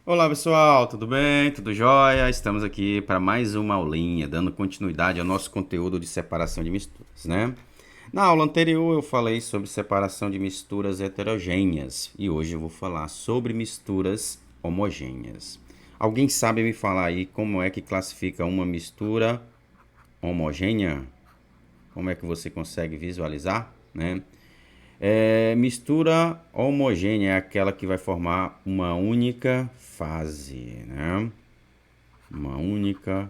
Olá pessoal, tudo bem? Tudo jóia? Estamos aqui para mais uma aulinha, dando continuidade ao nosso conteúdo de separação de misturas, né? Na aula anterior eu falei sobre separação de misturas heterogêneas e hoje eu vou falar sobre misturas homogêneas. Alguém sabe me falar aí como é que classifica uma mistura homogênea? Como é que você consegue visualizar, né? Mistura homogênea é aquela que vai formar uma única fase, né? Uma única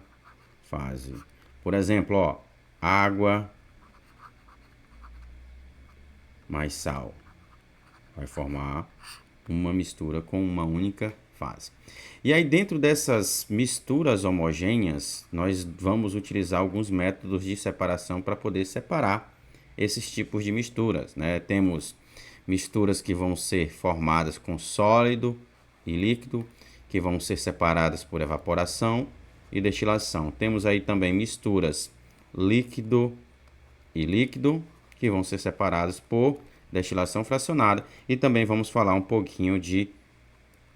fase. Por exemplo, ó, água mais sal vai formar uma mistura com uma única fase. E aí, dentro dessas misturas homogêneas, nós vamos utilizar alguns métodos de separação para poder separar esses tipos de misturas, né? Temos misturas que vão ser formadas com sólido e líquido, que vão ser separadas por evaporação e destilação. Temos aí também misturas líquido e líquido, que vão ser separadas por destilação fracionada. E também vamos falar um pouquinho de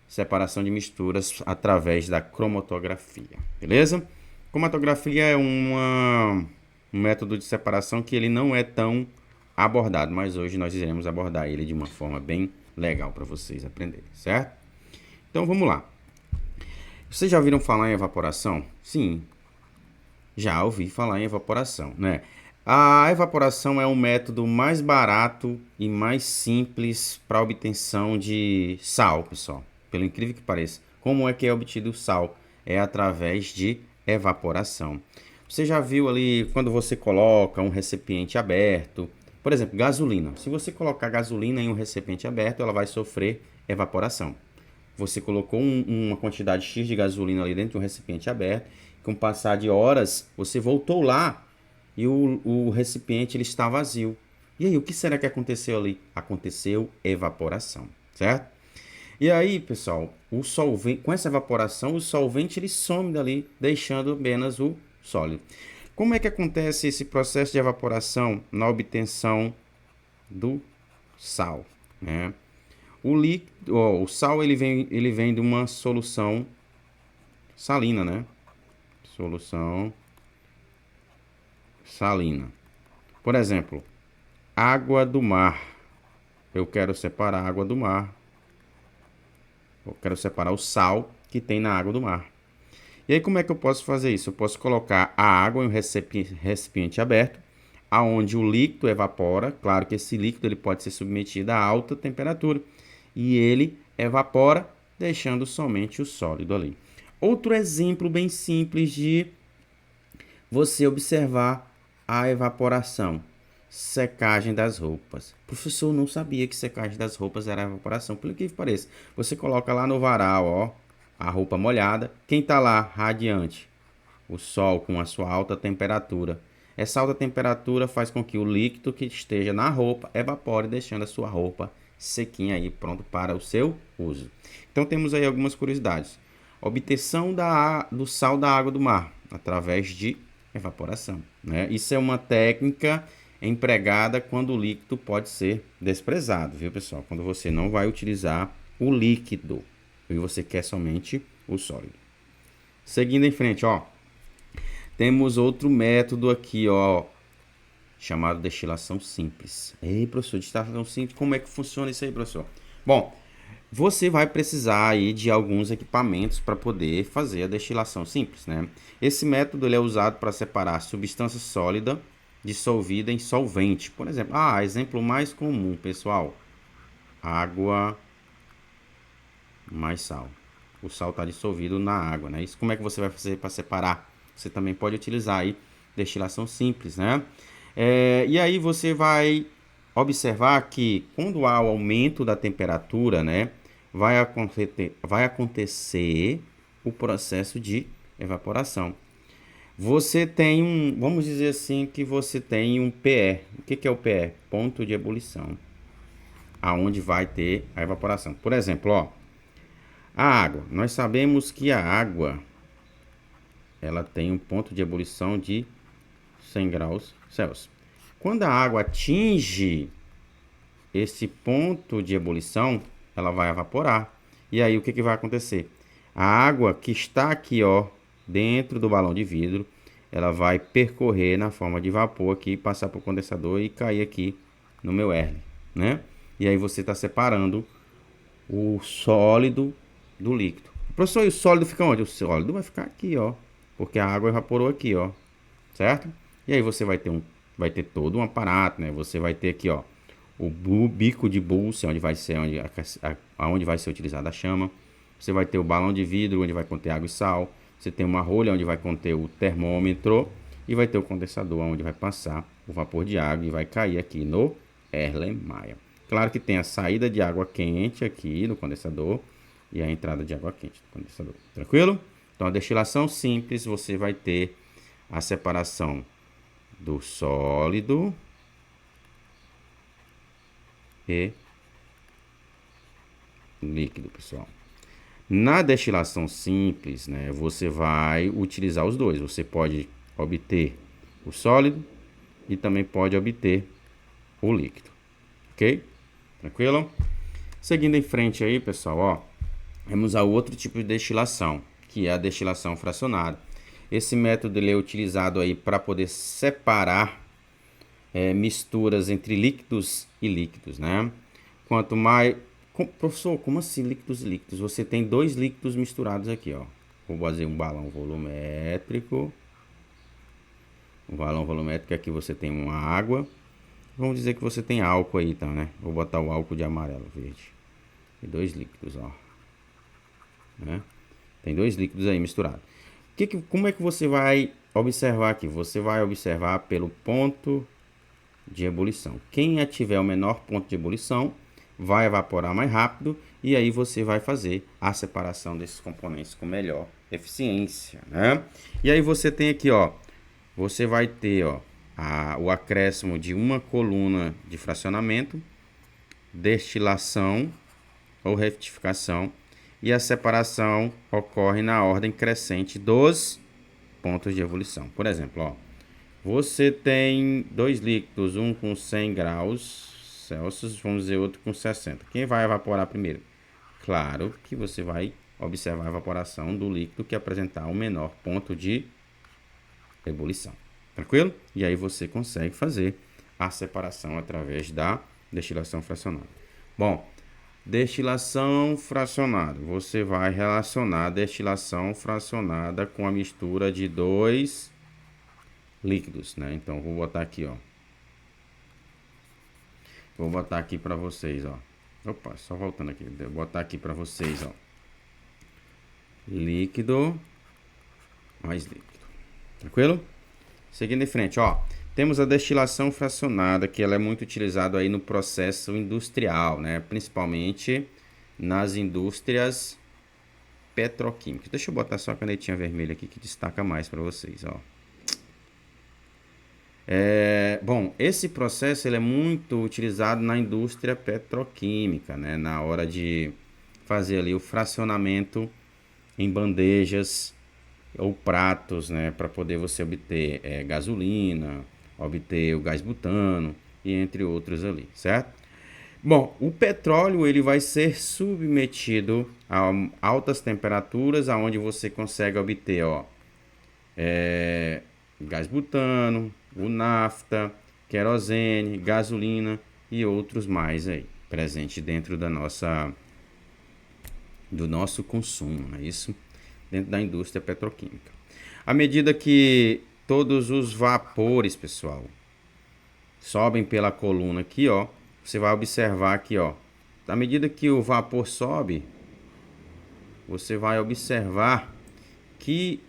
separação de misturas através da cromatografia, beleza? Cromatografia é um método de separação que ele não é tão abordado, mas hoje nós iremos abordar ele de uma forma bem legal para vocês aprenderem, certo? Então vamos lá. Vocês já ouviram falar em evaporação? Sim, já ouvi falar em evaporação, né? A evaporação é um método mais barato e mais simples para a obtenção de sal, pessoal. Pelo incrível que pareça. Como é que é obtido o sal? É através de evaporação. Você já viu ali quando você coloca um recipiente aberto, por exemplo, gasolina. Se você colocar gasolina em um recipiente aberto, ela vai sofrer evaporação. Você colocou uma quantidade X de gasolina ali dentro de um recipiente aberto, com o passar de horas, você voltou lá e o recipiente ele está vazio. E aí, o que será que aconteceu ali? Aconteceu evaporação, certo? E aí, pessoal, o solvente, com essa evaporação, o solvente ele some dali, deixando apenas o sólido. Como é que acontece esse processo de evaporação na obtenção do sal, né? O sal ele vem de uma solução salina, né? Solução salina. Por exemplo, água do mar. Eu quero separar a água do mar. Eu quero separar o sal que tem na água do mar. E aí como é que eu posso fazer isso? Eu posso colocar a água em um recipiente aberto, aonde o líquido evapora. Claro que esse líquido ele pode ser submetido a alta temperatura e ele evapora, deixando somente o sólido ali. Outro exemplo bem simples de você observar a evaporação. Secagem das roupas. O professor não sabia que secagem das roupas era evaporação. Pelo que pareça, você coloca lá no varal, ó, a roupa molhada. Quem está lá radiante? O sol com a sua alta temperatura. Essa alta temperatura faz com que o líquido que esteja na roupa evapore, deixando a sua roupa sequinha aí, pronto para o seu uso. Então temos aí algumas curiosidades. Obtenção do sal da água do mar através de evaporação, né? Isso é uma técnica empregada quando o líquido pode ser desprezado, viu, pessoal? Quando você não vai utilizar o líquido e você quer somente o sólido. Seguindo em frente, ó, temos outro método aqui, ó, chamado destilação simples. Ei, professor, destilação simples, como é que funciona isso aí, professor? Bom, você vai precisar aí de alguns equipamentos para poder fazer a destilação simples, né? Esse método ele é usado para separar substância sólida dissolvida em solvente. Por exemplo, exemplo mais comum, pessoal, água mais sal. O sal está dissolvido na água, né? Isso como é que você vai fazer para separar? Você também pode utilizar aí destilação simples, né? E aí você vai observar que quando há o aumento da temperatura, né, vai acontecer o processo de evaporação. Você tem vamos dizer assim, que você tem um PE. O que é o PE? Ponto de ebulição, aonde vai ter a evaporação. Por exemplo, ó, a água. Nós sabemos que a água ela tem um ponto de ebulição de 100 graus Celsius. Quando a água atinge esse ponto de ebulição, ela vai evaporar. E aí o que vai acontecer? A água que está aqui, ó, dentro do balão de vidro, ela vai percorrer na forma de vapor aqui, passar para o condensador e cair aqui no meu Erle, né? E aí você está separando o sólido do líquido. Professor, e o sólido fica onde? O sólido vai ficar aqui, ó, porque a água evaporou aqui, ó, certo? E aí você vai ter todo um aparato, né? Você vai ter aqui, ó, o bico de Bússia, onde vai ser onde vai ser utilizada a chama. Você vai ter o balão de vidro, onde vai conter água e sal. Você tem uma rolha, onde vai conter o termômetro. E vai ter o condensador, onde vai passar o vapor de água e vai cair aqui no Erlenmeyer. Claro que tem a saída de água quente aqui no condensador e a entrada de água quente no condensador. Tranquilo? Então, a destilação simples, você vai ter a separação do sólido e líquido, pessoal. Na destilação simples, né, você vai utilizar os dois. Você pode obter o sólido e também pode obter o líquido. Ok? Tranquilo? Seguindo em frente aí, pessoal, ó, vamos a outro tipo de destilação, que é a destilação fracionada. Esse método ele é utilizado aí para poder separar misturas entre líquidos e líquidos, né? Quanto mais... Professor, como assim líquidos e líquidos? Você tem dois líquidos misturados aqui, ó. Vou fazer um balão volumétrico. Um balão volumétrico, aqui você tem uma água. Vamos dizer que você tem álcool aí, então, né? Vou botar o álcool de amarelo, verde. E dois líquidos, ó. Né? Tem dois líquidos aí misturados. Como é que você vai observar aqui? Você vai observar pelo ponto de ebulição. Quem tiver o menor ponto de ebulição vai evaporar mais rápido e aí você vai fazer a separação desses componentes com melhor eficiência, né? E aí você tem aqui, ó, você vai ter, ó, o acréscimo de uma coluna de fracionamento, destilação ou retificação, e a separação ocorre na ordem crescente dos pontos de ebulição. Por exemplo, ó, você tem dois líquidos, um com 100 graus Celsius, vamos dizer outro com 60. Quem vai evaporar primeiro? Claro que você vai observar a evaporação do líquido que apresentar o menor ponto de ebulição. Tranquilo? E aí você consegue fazer a separação através da destilação fracionada. Bom, destilação fracionada. Você vai relacionar a destilação fracionada com a mistura de dois líquidos, né? Então, vou botar aqui, ó. Vou botar aqui para vocês, ó. Opa, só voltando aqui. Vou botar aqui para vocês, ó. Líquido mais líquido. Tranquilo? Seguindo em frente, ó. Temos a destilação fracionada, que ela é muito utilizada aí no processo industrial, né? Principalmente nas indústrias petroquímicas. Deixa eu botar só a canetinha vermelha aqui que destaca mais para vocês, ó. Bom, esse processo ele é muito utilizado na indústria petroquímica, né? Na hora de fazer ali o fracionamento em bandejas ou pratos, né? Para poder você obter gasolina, obter o gás butano e entre outros ali, certo? Bom, o petróleo ele vai ser submetido a altas temperaturas, aonde você consegue obter, ó, gás butano, o nafta, querosene, gasolina e outros mais aí, presente dentro do nosso consumo, não é isso? Dentro da indústria petroquímica. À medida que todos os vapores, pessoal, sobem pela coluna aqui, ó, você vai observar aqui, ó, à medida que o vapor sobe, você vai observar que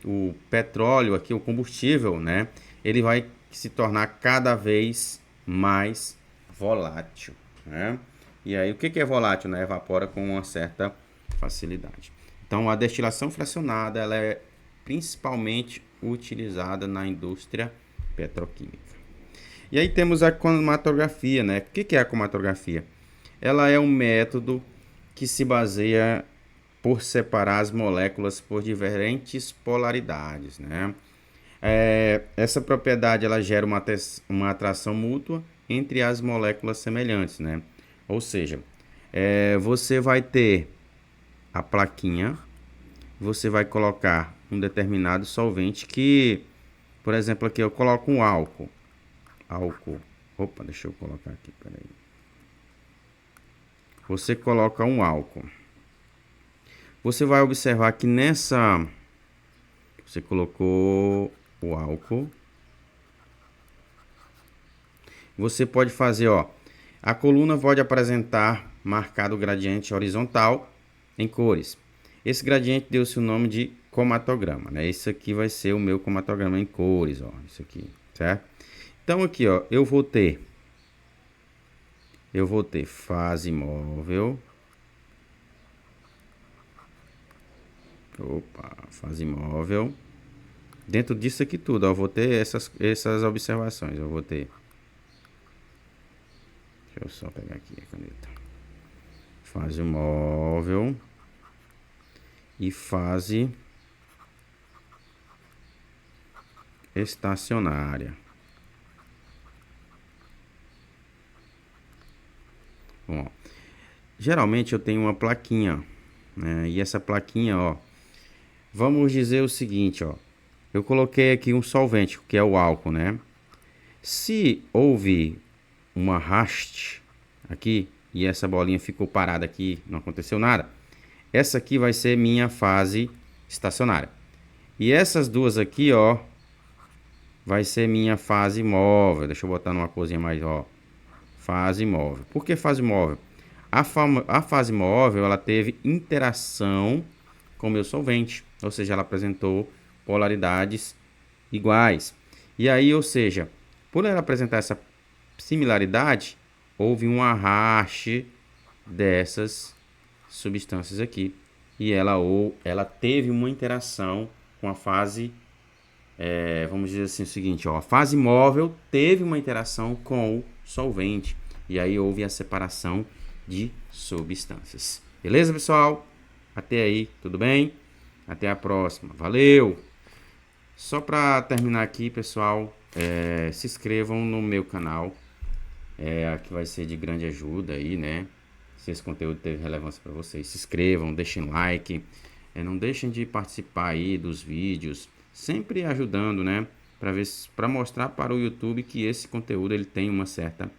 o petróleo aqui, o combustível, né, ele vai se tornar cada vez mais volátil, né? E aí, o que é volátil, né? Evapora com uma certa facilidade. Então, a destilação fracionada, ela é principalmente utilizada na indústria petroquímica. E aí temos a cromatografia, né? O que é a cromatografia? Ela é um método que se baseia por separar as moléculas por diferentes polaridades, né? Essa propriedade ela gera uma atração mútua entre as moléculas semelhantes, né? Ou seja, você vai ter a plaquinha, você vai colocar um determinado solvente que, por exemplo, aqui eu coloco um álcool. Opa, deixa eu colocar aqui, peraí. Você coloca um álcool. Você vai observar que nessa... Você colocou o álcool. Você pode fazer, ó. A coluna pode apresentar marcado o gradiente horizontal em cores. Esse gradiente deu-se o nome de cromatograma, né? Esse aqui vai ser o meu cromatograma em cores, ó. Isso aqui, certo? Então aqui, ó, eu vou ter fase móvel. Opa, fase móvel. Dentro disso aqui tudo, ó, eu vou ter essas observações. Eu vou ter... Deixa eu só pegar aqui a caneta. Fase móvel e fase estacionária. Bom, geralmente eu tenho uma plaquinha, né? E essa plaquinha, ó, vamos dizer o seguinte, ó, eu coloquei aqui um solvente, que é o álcool, né? Se houve uma haste aqui e essa bolinha ficou parada aqui, não aconteceu nada, essa aqui vai ser minha fase estacionária. E essas duas aqui, ó, vai ser minha fase móvel. Deixa eu botar numa corzinha mais, ó, fase móvel. Por que fase móvel? A fase móvel, ela teve interação com o meu solvente, ou seja, ela apresentou polaridades iguais. E aí, ou seja, por ela apresentar essa similaridade, houve um arraste dessas substâncias aqui e ela teve uma interação com a fase, vamos dizer assim o seguinte, ó, a fase móvel teve uma interação com o solvente e aí houve a separação de substâncias. Beleza, pessoal? Até aí, tudo bem? Até a próxima. Valeu! Só para terminar aqui, pessoal, se inscrevam no meu canal, que vai ser de grande ajuda aí, né? Se esse conteúdo teve relevância para vocês, se inscrevam, deixem like, não deixem de participar aí dos vídeos, sempre ajudando, né? Para mostrar para o YouTube que esse conteúdo ele tem uma certa